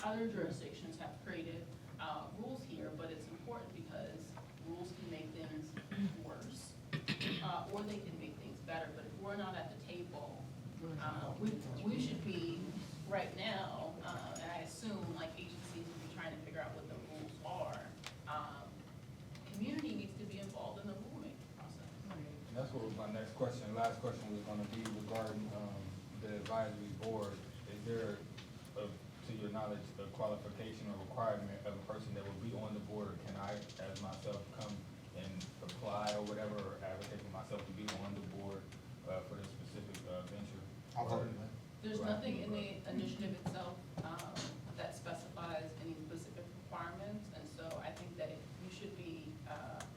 other jurisdictions have created rules here, but it's important because rules can make things worse, or they can make things better. But if we're not at the table, we should be right now, and I assume like agencies will be trying to figure out what the rules are. Community needs to be involved in the rulemaking process. And that's what was my next question. Last question was gonna be regarding, the advisory board. Is there, to your knowledge, a qualification or requirement of a person that will be on the board? Or can I, as myself, come and apply or whatever, or advocate for myself to be on the board, for this specific, venture? There's nothing in the initiative itself that specifies any specific requirements, and so I think that you should be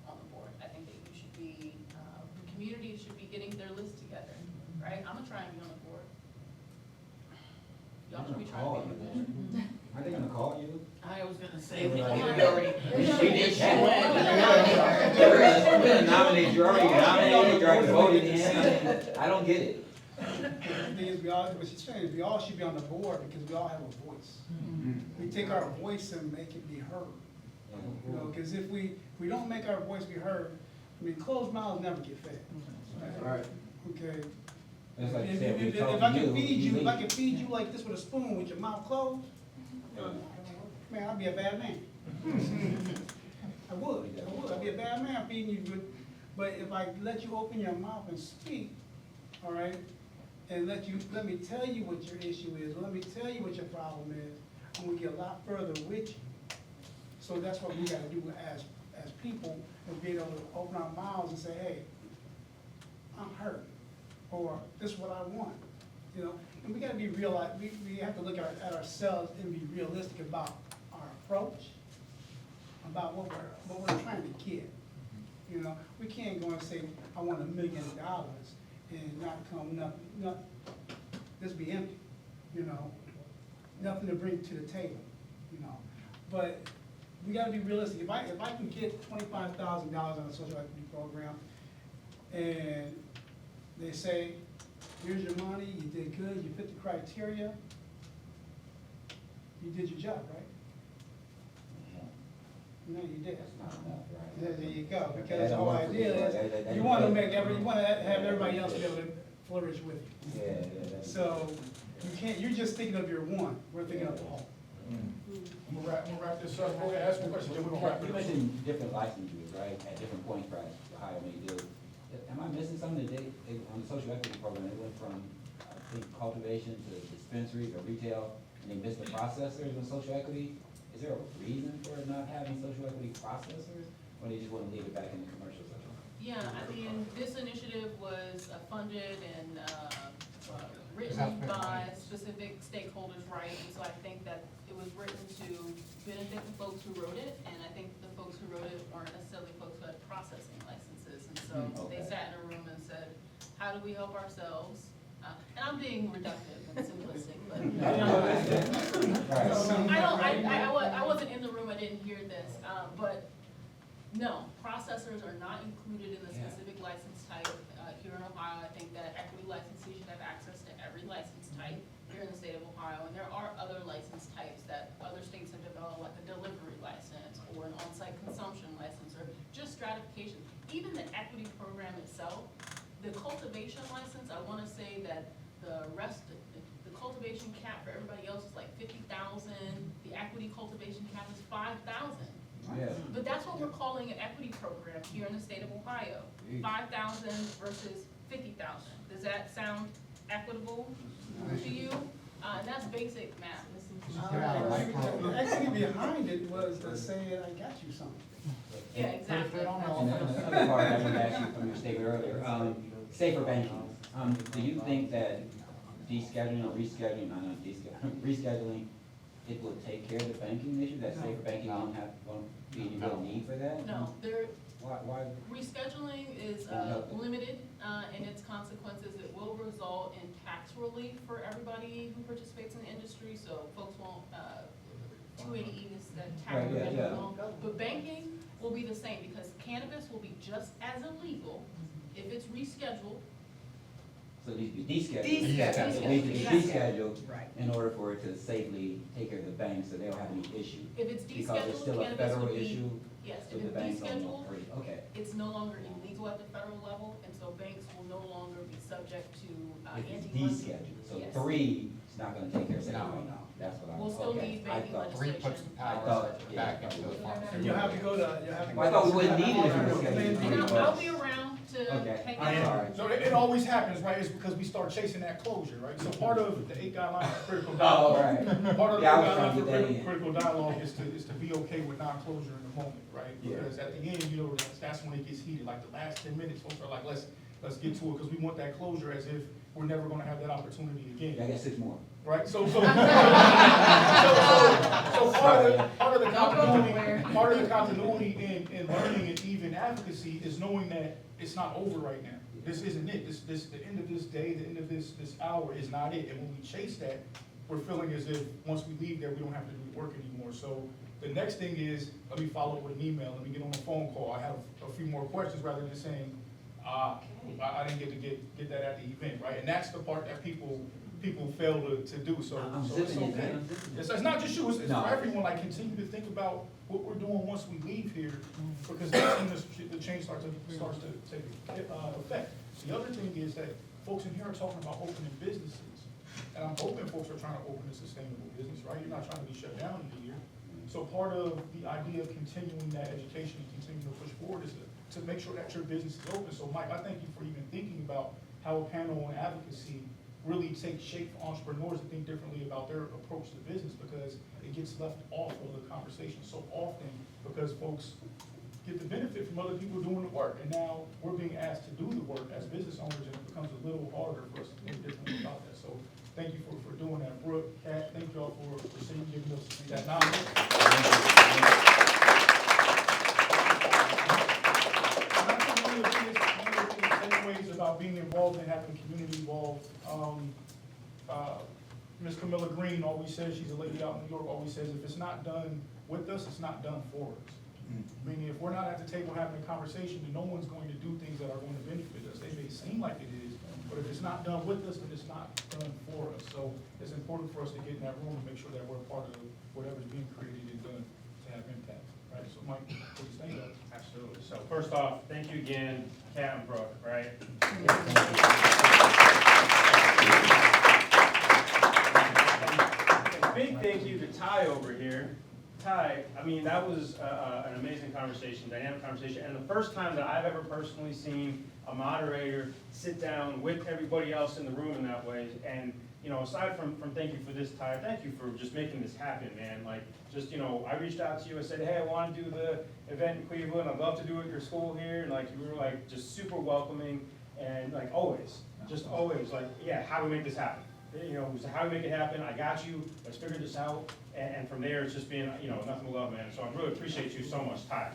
on the board. I think that you should be, the community should be getting their list together, right? I'm gonna try and be on the board. Y'all should be trying to be on the board. Are they gonna call you? I was gonna say, We we already- did that. We're gonna nominate you, already nominated, you already voted in. I don't get it. The thing is, what she's saying is we all should be on the board because we all have a voice. We take our voice and make it be heard. You know, because if we don't make our voice be heard, I mean, closed mouths never get fed. Right. Okay. It's like you If said, we if talk I to can feed you, if I leave. can feed you like this with a spoon with your mouth closed, man, I'd be a bad man. I would. I'd be a bad man feeding you good. But if I let you open your mouth and speak, all right, and let me tell you what your issue is, let me tell you what your problem is, I'm gonna get a lot further with you. So that's what we gotta do as people, and be able to open our mouths and say, hey, I'm hurt, or this is what I want, you know? And we gotta be real, we have to look at ourselves and be realistic about our approach, about what we're trying to get. You know, we can't go and say, I want $1 million and not come, nothing, just be empty, you know? Nothing to bring to the table, you know? But we gotta be realistic. If I can get $25,000 on a social equity program, and they say, here's your money, you did good, you fit the criteria, you did your job, right? No, you did. That's not enough, right? There you go, because the whole idea is, you wanna have everybody else be able to flourish with you. Yeah. So, you can't, you're just thinking of your one, we're thinking of the whole. I'm gonna wrap this up. Go ahead, ask me a question, then we'll wrap You it up. mentioned different licenses, right, at different points, right, Ohio may do. Am I missing something that they, on the social equity program, they went from, I think, cultivation to dispensaries or retail, and they missed the processors in social equity? Is there a reason for not having social equity processors, or they just want to leave it back in the commercial sector? Yeah, I mean, this initiative was funded and written by specific stakeholders, right? And so I think that it was written to benefit the folks who wrote it, and I think the folks who wrote it weren't necessarily folks who had processing licenses. And so they sat in a room and said, how do we help ourselves? And I'm being reductive and simplistic, but I wasn't in the room, I didn't hear this, but no, processors are not included in the specific license type. Here in Ohio, I think that equity licensees should have access to every license type here in the state of Ohio, and there are other license types that other states have developed, like a delivery license or an on-site consumption license, or just stratification. Even the equity program itself, the cultivation license, I wanna say that the cultivation cap for everybody else is like 50,000, the equity cultivation cap is 5,000. Yeah. But that's what we're calling an equity program here in the state of Ohio, 5,000 versus 50,000. Does that sound equitable to you? And that's basic math. The equity behind it was to say, I got you something. Yeah, exactly. And then another part I wanted to ask you from your statement earlier, safer banking. Do you think that descheduling or rescheduling, rescheduling, it will take care of the banking issue, that safer banking won't be any real need for that? No, Why? rescheduling is limited in its consequences. It will result in tax relief for everybody who participates in the industry, so folks won't, 280E is that tax relief. But banking will be the same, because cannabis will be just as illegal if it's rescheduled So it needs to be descheduled. Descheduled. It needs to be Yes. descheduled Right. in order for it to safely take care of the banks, so they don't have any issue. If it's Because it's descheduled, still a cannabis federal would be, issue, yes, so if the it's banks don't descheduled, want free, okay. it's no longer illegal at the federal level, and so banks will no longer be subject to, If it's anti-money. descheduled, so Yes. 3 is not gonna take care of it No, right no. now, that's what I'm, We'll still okay. need I banking thought- Three puts legislation. the I power thought, back yeah. into the And pharmacy. you'll have to go to, you'll have to. Well, I thought we wouldn't need it if it was Plan scheduled. B. I'll be around to Okay, take I'm that. sorry. So it always happens, right, it's because we start chasing that closure, right? So part of the 8 guidelines for critical Oh, dialogue, right. part of the Yeah, I was 8 trying guidelines to for get that in. critical dialogue is to be okay with non-closure in the moment, right? Yeah. Because at the end, you know, that's when it gets heated, like the last 10 minutes, folks are like, let's get to it, because we want that closure as if we're never gonna have that opportunity again. Yeah, I got 6 more. Right, so part of the Don't go nowhere. continuity, part of the continuity in learning and even advocacy is knowing that it's not over right now. This isn't it, the end of this day, the end of this hour is not it, and when we chase that, we're feeling as if, once we leave there, we don't have to do the work anymore. So the next thing is, let me follow up with an email, let me get on a phone call, I have a few more questions, rather than saying, I didn't get that at the event, right? And that's the part that people fail to do, so I'm it's zipping it, okay. man, I'm zipping it. It's not just you, it's No. for everyone, like, continue to think about what we're doing once we leave here, because that's when the change starts to take effect. The other thing is that folks in here are talking about opening businesses, and I'm hoping folks are trying to open a sustainable business, right? You're not trying to be shut down in a year. So part of the idea of continuing that education and continuing to push forward is to make sure that your business is open. So Mike, I thank you for even thinking about how a panel on advocacy really takes shape for entrepreneurs to think differently about their approach to business, because it gets left off of the conversation so often, because folks get the benefit from other people doing the work, and now we're being asked to do the work as business owners, and it becomes a little harder for us to think differently about that. So thank you for doing that. Brooke, Kat, thank y'all for giving us that knowledge. And I think one of the biggest takeaways about being involved and having the community involved, Ms. Camilla Green always says, she's a lady out in New York, always says, if it's not done with us, it's not done for us. Meaning, if we're not at the table having a conversation, then no one's going to do things that are going to benefit us. They may seem like it is, but if it's not done with us, then it's not done for us. So it's important for us to get in that room and make sure that we're part of whatever's being created and done to have impact, right? So Mike, please stand up. Absolutely. So first off, thank you again, Kat and Brooke, right? A big thank you to Ty over here. Ty, I mean, that was an amazing conversation, dynamic conversation, and the first time that I've ever personally seen a moderator sit down with everybody else in the room in that way. And, you know, aside from thank you for this, Ty, thank you for just making this happen, man. Like, just, you know, I reached out to you, I said, hey, I want to do the event in Cleveland, I'd love to do it at your school here, and like, you were like, just super welcoming, and like, always, just always, like, yeah, how do we make this happen? You know, so how do we make it happen? I got you, let's figure this out, and from there, it's just been, you know, nothing but love, man. So I really appreciate you so much, Ty.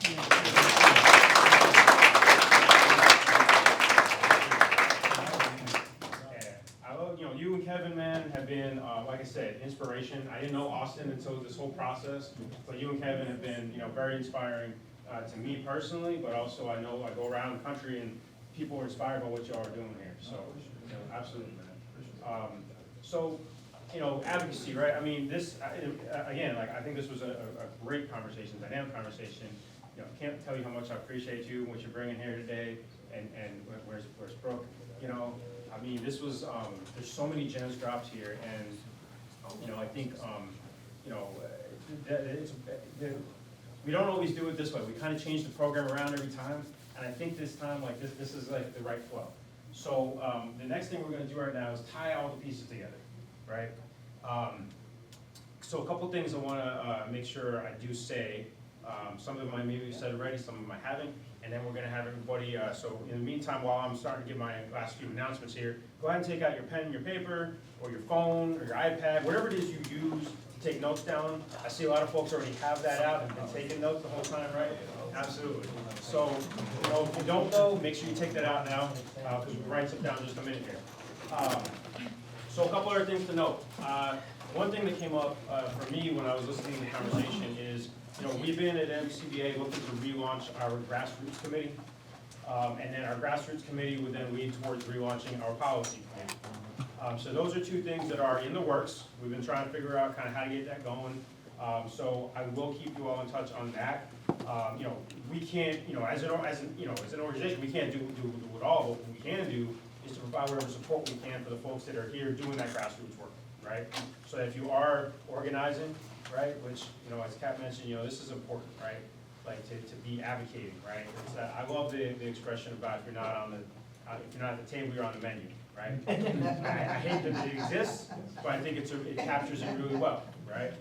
I love, you know, you and Kevin, man, have been, like I said, inspiration. I didn't know Austin until this whole process, but you and Kevin have been, you know, very inspiring to me personally, but also I know I go around the country and people are inspired by what y'all are doing here. So, you know, absolutely, man. So, you know, advocacy, right? I mean, this, again, like, I think this was a great conversation, dynamic conversation. You know, can't tell you how much I appreciate you, what you're bringing here today, and where's Brooke? You know, I mean, this was, there's so many gems dropped here, and, you know, I think, you know, we don't always do it this way. We kind of change the program around every time, and I think this time, like, this is like the right flow. So, the next thing we're gonna do right now is tie all the pieces together, right? So a couple things I wanna make sure I do say. Some of them I maybe said already, some of them I haven't, and then we're gonna have everybody, so in the meantime, while I'm starting to give my last few announcements here, go ahead and take out your pen and your paper, or your phone, or your iPad, whatever it is you use to take notes down. I see a lot of folks already have that out and been taking notes the whole time, right? Absolutely. So, you know, if you don't know, make sure you take that out now, because we'll write some down in just a minute here. So a couple other things to note. One thing that came up for me when I was listening to the conversation is, you know, we've been at MCBA looking to relaunch our grassroots committee. And then our grassroots committee would then lead towards relaunching our policy committee. So those are two things that are in the works. We've been trying to figure out kind of how to get that going. So I will keep you all in touch on that. You know, we can't, you know, as an organization, we can't do it all, but what we can do is to provide whatever support we can for the folks that are here doing that grassroots work, right? So if you are organizing, right, which, you know, as Kat mentioned, you know, this is important, right? Like to be advocating, right? It's, I love the expression about if you're not at the table, you're on the menu, right? I hate that it exists, but I think it captures it really well, right?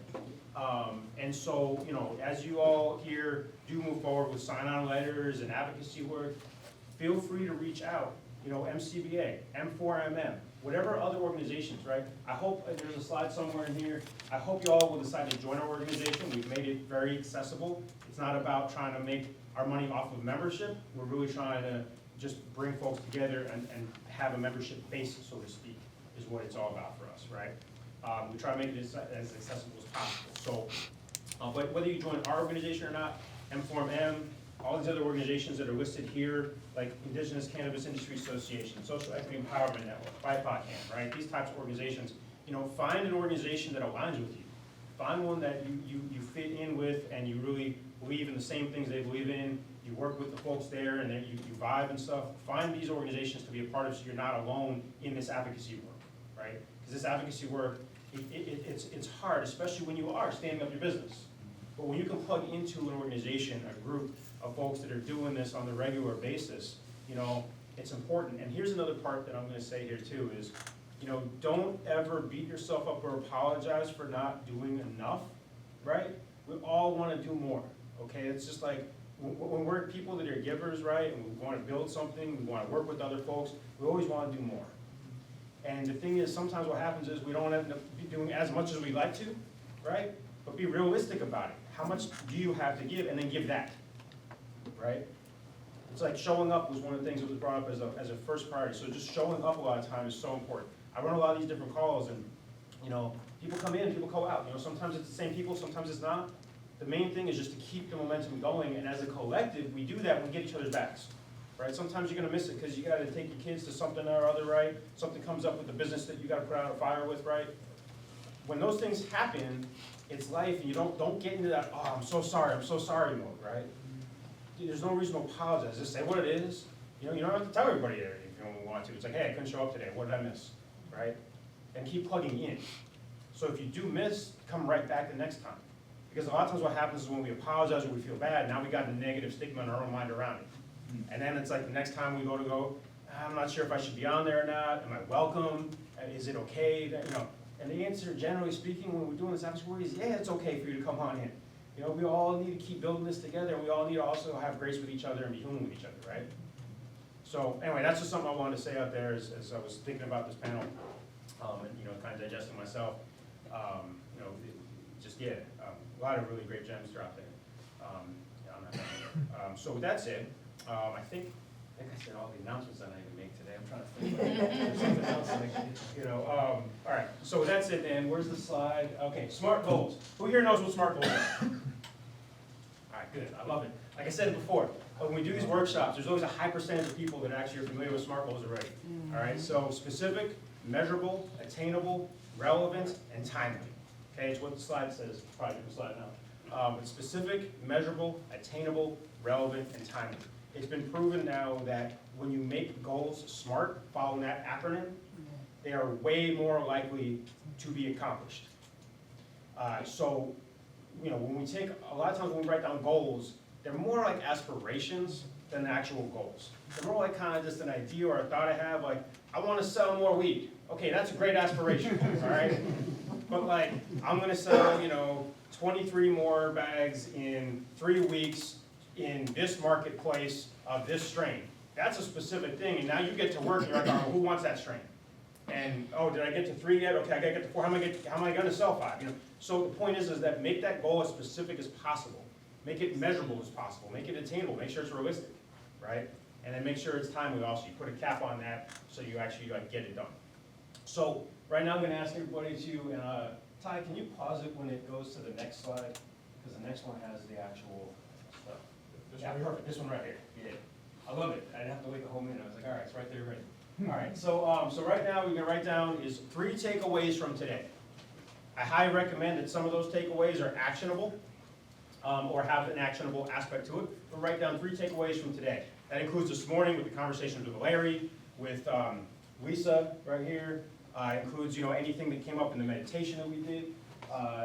And so, you know, as you all here do move forward with sign-on letters and advocacy work, feel free to reach out, you know, MCBA, M4MM, whatever other organizations, right? I hope, there's a slide somewhere in here, I hope you all will decide to join our organization. We've made it very accessible. It's not about trying to make our money off of membership. We're really trying to just bring folks together and have a membership base, so to speak, is what it's all about for us, right? We try to make it as accessible as possible. So, but whether you join our organization or not, M4M, all these other organizations that are listed here, like Indigenous Cannabis Industry Association, Social Equity Empowerment Network, BIPOC, right? These types of organizations, you know, find an organization that aligns with you. Find one that you fit in with and you really believe in the same things they believe in. You work with the folks there and then you vibe and stuff. Find these organizations to be a part of so you're not alone in this advocacy work, right? Because this advocacy work, it's hard, especially when you are standing up your business. But when you can plug into an organization, a group of folks that are doing this on a regular basis, you know, it's important. And here's another part that I'm gonna say here too is, you know, don't ever beat yourself up or apologize for not doing enough, right? We all wanna do more, okay? It's just like, when we're people that are givers, right, and we wanna build something, we wanna work with other folks, we always wanna do more. And the thing is, sometimes what happens is we don't end up doing as much as we'd like to, right? But be realistic about it. How much do you have to give, and then give that, right? It's like showing up was one of the things that was brought up as a first priority. So just showing up a lot of times is so important. I run a lot of these different calls, and you know, people come in, people go out. You know, sometimes it's the same people, sometimes it's not. The main thing is just to keep the momentum going, and as a collective, we do that when we get each other's backs. Right? Sometimes you're gonna miss it because you gotta take your kids to something or other, right? Something comes up with the business that you gotta put out a fire with, right? When those things happen, it's life, and you don't get into that, oh, I'm so sorry mode, right? There's no reason to apologize, just say what it is. You know, you don't have to tell everybody if you don't want to. It's like, hey, I couldn't show up today, what did I miss, right? And keep plugging in. So if you do miss, come right back the next time. Because a lot of times what happens is when we apologize or we feel bad, now we got a negative stigma in our own mind around it. And then it's like the next time we go, I'm not sure if I should be on there or not, am I welcome, is it okay, that, you know? And the answer, generally speaking, when we're doing this after work is, yeah, it's okay for you to come on in. You know, we all need to keep building this together, and we all need to also have grace with each other and be human with each other, right? So anyway, that's just something I wanted to say out there as I was thinking about this panel, and, you know, kind of digesting myself. You know, a lot of really great gems dropped in. So with that said, I think I said all the announcements that I need to make today. I'm trying to think of something else, you know. All right, so with that said then, where's the slide? Okay, SMART goals. Who here knows what SMART goals are? All right, good, I love it. Like I said before, when we do these workshops, there's always a high percentage of people that actually are familiar with SMART goals already. All right, so specific, measurable, attainable, relevant, and timely. Okay, it's what the slide says, probably the slide now. It's specific, measurable, attainable, relevant, and timely. It's been proven now that when you make goals SMART, following that acronym, they are way more likely to be accomplished. So, you know, when we take, a lot of times when we write down goals, they're more like aspirations than actual goals. They're more like kind of just an idea or a thought I have, like, I want to sell more weed. Okay, that's a great aspiration, all right? But like, I'm gonna sell, you know, 23 more bags in 3 weeks in this marketplace of this strain. That's a specific thing, and now you get to work and you're like, oh, who wants that strain? And, oh, did I get to 3 yet? Okay, I gotta get to 4, how am I gonna sell 5? You know? So the point is that make that goal as specific as possible. Make it measurable as possible, make it attainable, make sure it's realistic, right? And then make sure it's timely also. You put a cap on that so you actually like get it done. So right now I'm gonna ask everybody to, and Ty, can you pause it when it goes to the next slide? Because the next one has the actual stuff. Yeah, perfect, this one right here, yeah. I love it. I didn't have to wait the whole minute. I was like, all right, it's right there, ready. All right, so right now we're gonna write down is 3 takeaways from today. I highly recommend that some of those takeaways are actionable, or have an actionable aspect to it. But write down 3 takeaways from today. That includes this morning with the conversations with Larry, with Lisa right here. Includes, you know, anything that came up in the meditation that we did,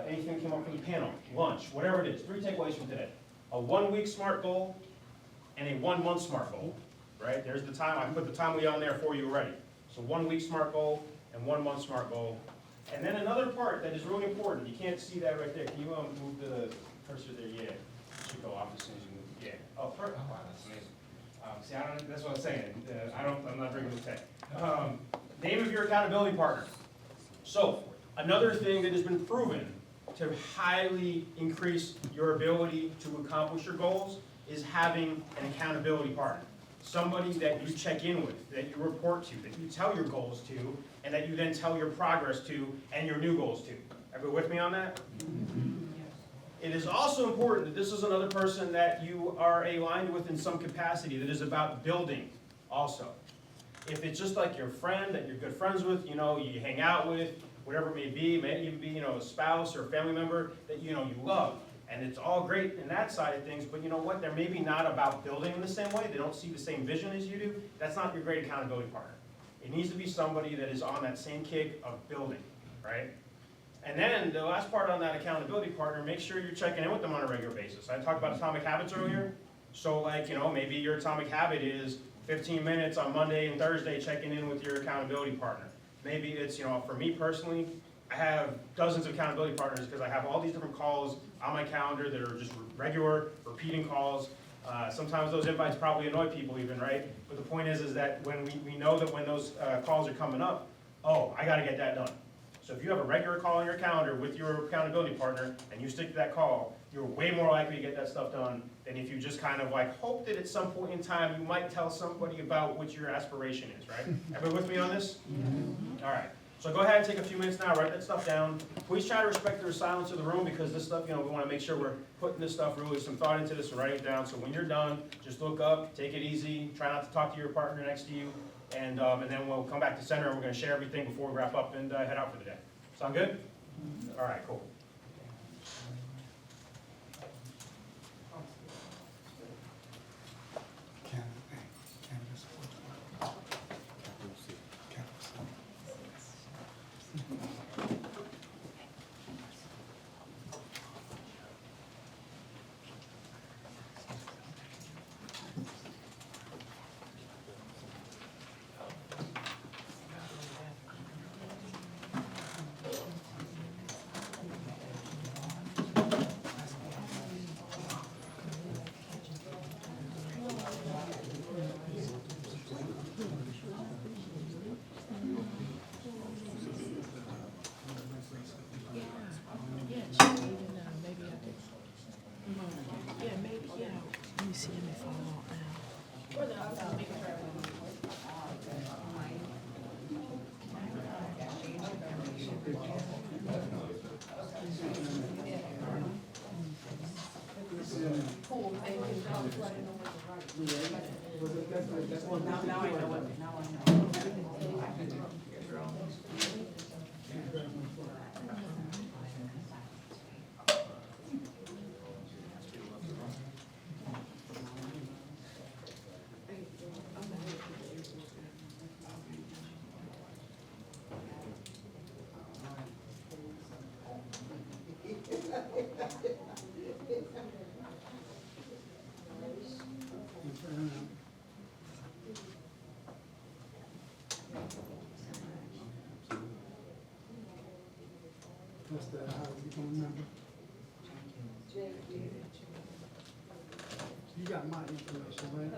anything that came up from the panel, lunch, whatever it is. 3 takeaways from today. A 1-week SMART goal and a 1-month SMART goal. Right? There's the time. I can put the time on there for you already. So 1-week SMART goal and 1-month SMART goal. And then another part that is really important. You can't see that right there. Can you move the cursor there? Yeah. It should go off as soon as you move. Yeah. Oh, perfect. Oh, wow, that's amazing. See, I don't. That's what I'm saying. I'm not very good with tech. Name of your accountability partner. So another thing that has been proven to highly increase your ability to accomplish your goals is having an accountability partner. Somebody that you check in with, that you report to, that you tell your goals to, and that you then tell your progress to and your new goals to. Everybody with me on that? It is also important that this is another person that you are aligned with in some capacity that is about building also. If it's just like your friend that you're good friends with, you know, you hang out with, whatever it may even be, you know, a spouse or a family member that, you know, you love. And it's all great in that side of things, but you know what? They're maybe not about building in the same way. They don't see the same vision as you do. That's not your great accountability partner. It needs to be somebody that is on that same kick of building, right? And then the last part on that accountability partner, make sure you're checking in with them on a regular basis. I talked about atomic habits earlier. So like, you know, maybe your atomic habit is 15 minutes on Monday and Thursday checking in with your accountability partner. Maybe it's, you know, for me personally, I have dozens of accountability partners because I have all these different calls on my calendar that are just regular, repeating calls. Sometimes those invites probably annoy people even, right? But the point is that when we know that when those calls are coming up, oh, I gotta get that done. So if you have a regular call on your calendar with your accountability partner and you stick to that call, you're way more likely to get that stuff done than if you just kind of like hope that at some point in time you might tell somebody about what your aspiration is, right? Everybody with me on this? Yeah. All right. So go ahead and take a few minutes now, write that stuff down. Please try to respect the silence of the room because this stuff, you know, we want to make sure we're putting this stuff, really some thought into this and writing it down. So when you're done, just look up, take it easy, try not to talk to your partner next to you, and then we'll come back to center and we're going to share everything before we wrap up and head out for the day. Sound good? All right, cool. Cannabis. Well, now I know what, now I know. That's the, how you gonna remember? You got my information, right?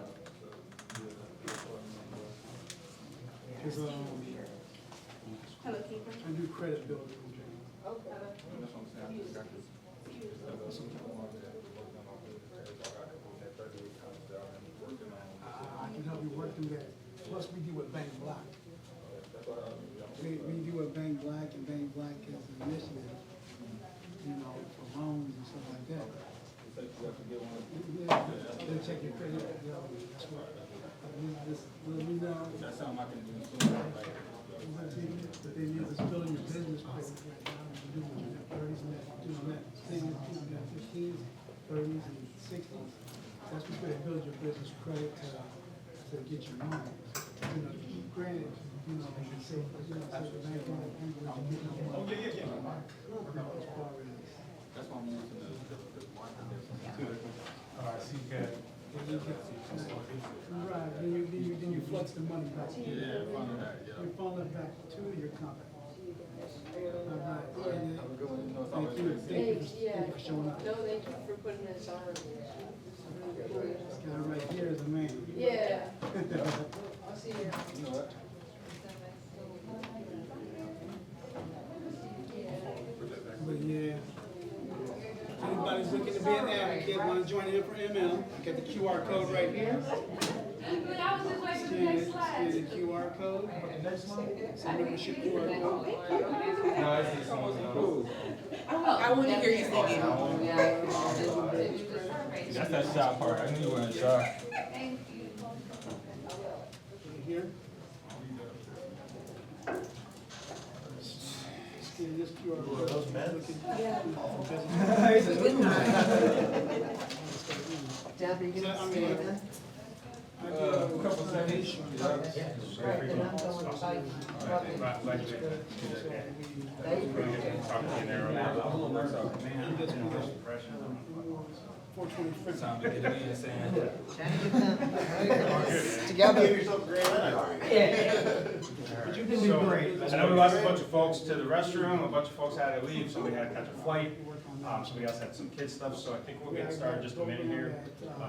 Cause, I do credit building. I can help you work through that. Plus, we do a bank block. We do a bank black, and bank black is an initiative, you know, for loans and stuff like that. Yeah, they check your credit, you know, that's what. just let me know. That's something I can do sooner, like, The thing is, it's building your business credit right now, you're doing that thirties and that, doing that, thing, you got fifteens, thirties and sixties. That's what's gonna build your business credit to get your money. You know, granted, you know, they can say, you know, say the bank, you know, you get no Oh, money. yeah. You know, as far as, that's why I'm using the market difference. All right, see, Cat. when you get, right, then you flex the money back. Yeah, funnel that, yeah. You funnel it back to your company. All right. Have a good one, you know, it's Thank always you, good. thank you for showing up. No, thank you for putting this on. This guy right here is a man. Yeah. I'll see you. You know what? But yeah. If anybody's looking to be an advocate, want to join in for ML, got the QR code right here. I was just waiting for the next slide. Scan the QR code. Next one, it's a membership QR code. No, it's just one, I want to hear you singing. that's that shot part, I knew you were in shot. Here. Scan this QR code. Those A couple seconds. Time to get it in, saying. But you can be great. I know we lost a bunch of folks to the restroom, a bunch of folks had to leave, somebody had to catch a flight, somebody else had some kid stuff, so I think we'll get started in just a minute here.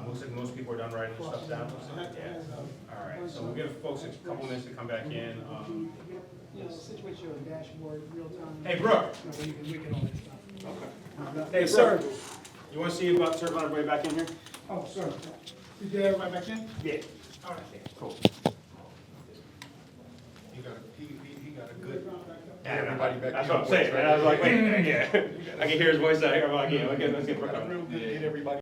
Looks like most people are done writing their stuff down. Yeah. All right, so we'll give folks a couple minutes to come back in. You know, situate your dashboard real time. Hey, Brooke. We can all that stuff. Hey, sir. Brooke, you wanna see about circling everybody back in here? Oh, sorry. You get everybody back in? Yeah. All right. Cool. He got a good. Everybody back. That's what I'm saying, man. I was like, wait, yeah. I can hear his voice out here. I'm like, yeah, let's get Brooke up. Real good, get everybody.